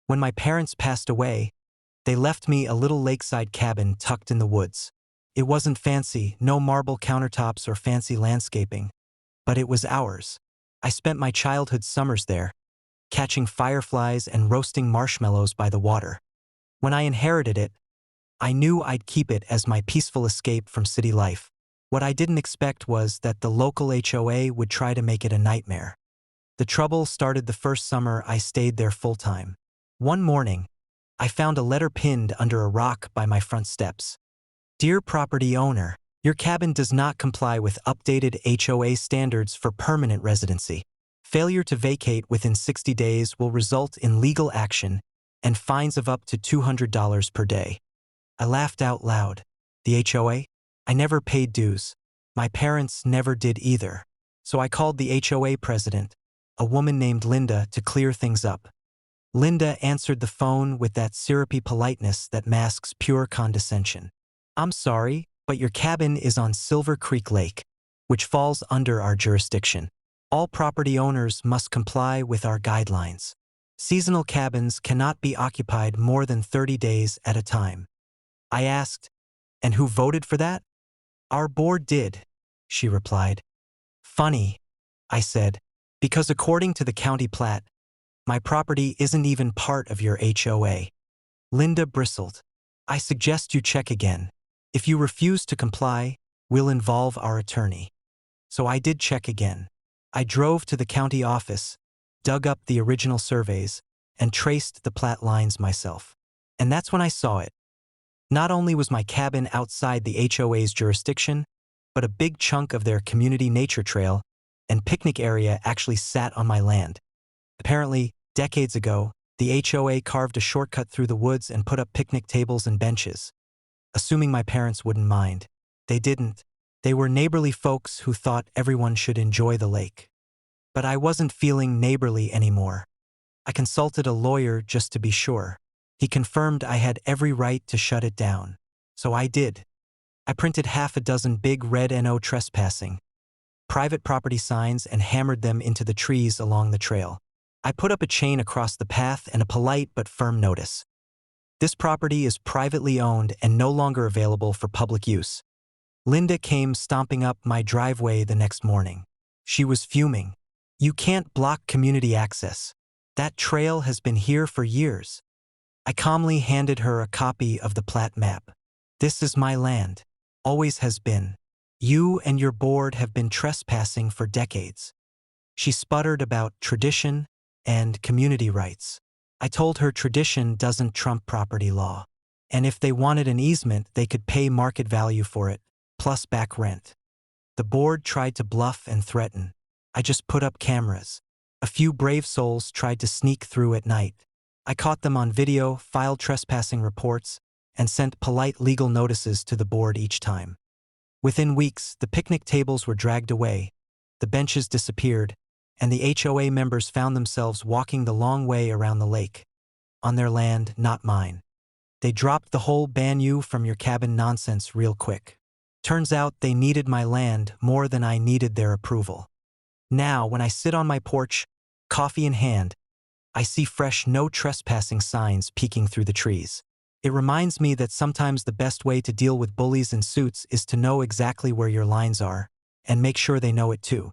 When my parents passed away, they left me a little lakeside cabin tucked in the woods. It wasn't fancy, no marble countertops or fancy landscaping, but it was ours. I spent my childhood summers there, catching fireflies and roasting marshmallows by the water. When I inherited it, I knew I'd keep it as my peaceful escape from city life. What I didn't expect was that the local HOA would try to make it a nightmare. The trouble started the first summer I stayed there full-time. One morning, I found a letter pinned under a rock by my front steps. Dear property owner, your cabin does not comply with updated HOA standards for permanent residency. Failure to vacate within 60 days will result in legal action and fines of up to $200 per day. I laughed out loud. The HOA? I never paid dues. My parents never did either. So I called the HOA president, a woman named Linda, to clear things up. Linda answered the phone with that syrupy politeness that masks pure condescension. I'm sorry, but your cabin is on Silver Creek Lake, which falls under our jurisdiction. All property owners must comply with our guidelines. Seasonal cabins cannot be occupied more than 30 days at a time. I asked, and who voted for that? Our board did, she replied. Funny, I said, because according to the county plat, my property isn't even part of your HOA. Linda bristled. I suggest you check again. If you refuse to comply, we'll involve our attorney. So I did check again. I drove to the county office, dug up the original surveys, and traced the plat lines myself. And that's when I saw it. Not only was my cabin outside the HOA's jurisdiction, but a big chunk of their community nature trail and picnic area actually sat on my land. Apparently, decades ago, the HOA carved a shortcut through the woods and put up picnic tables and benches. Assuming my parents wouldn't mind. They didn't. They were neighborly folks who thought everyone should enjoy the lake. But I wasn't feeling neighborly anymore. I consulted a lawyer just to be sure. He confirmed I had every right to shut it down. So I did. I printed half a dozen big red "No trespassing" private property signs and hammered them into the trees along the trail. I put up a chain across the path and a polite but firm notice. This property is privately owned and no longer available for public use. Linda came stomping up my driveway the next morning. She was fuming. You can't block community access. That trail has been here for years. I calmly handed her a copy of the plat map. This is my land. Always has been. You and your board have been trespassing for decades. She sputtered about tradition and community rights. I told her tradition doesn't trump property law. And if they wanted an easement, they could pay market value for it, plus back rent. The board tried to bluff and threaten. I just put up cameras. A few brave souls tried to sneak through at night. I caught them on video, filed trespassing reports, and sent polite legal notices to the board each time. Within weeks, the picnic tables were dragged away, the benches disappeared, and the HOA members found themselves walking the long way around the lake. On their land, not mine. They dropped the whole ban you from your cabin nonsense real quick. Turns out they needed my land more than I needed their approval. Now, when I sit on my porch, coffee in hand, I see fresh "No trespassing" signs peeking through the trees. It reminds me that sometimes the best way to deal with bullies in suits is to know exactly where your lines are, and make sure they know it too.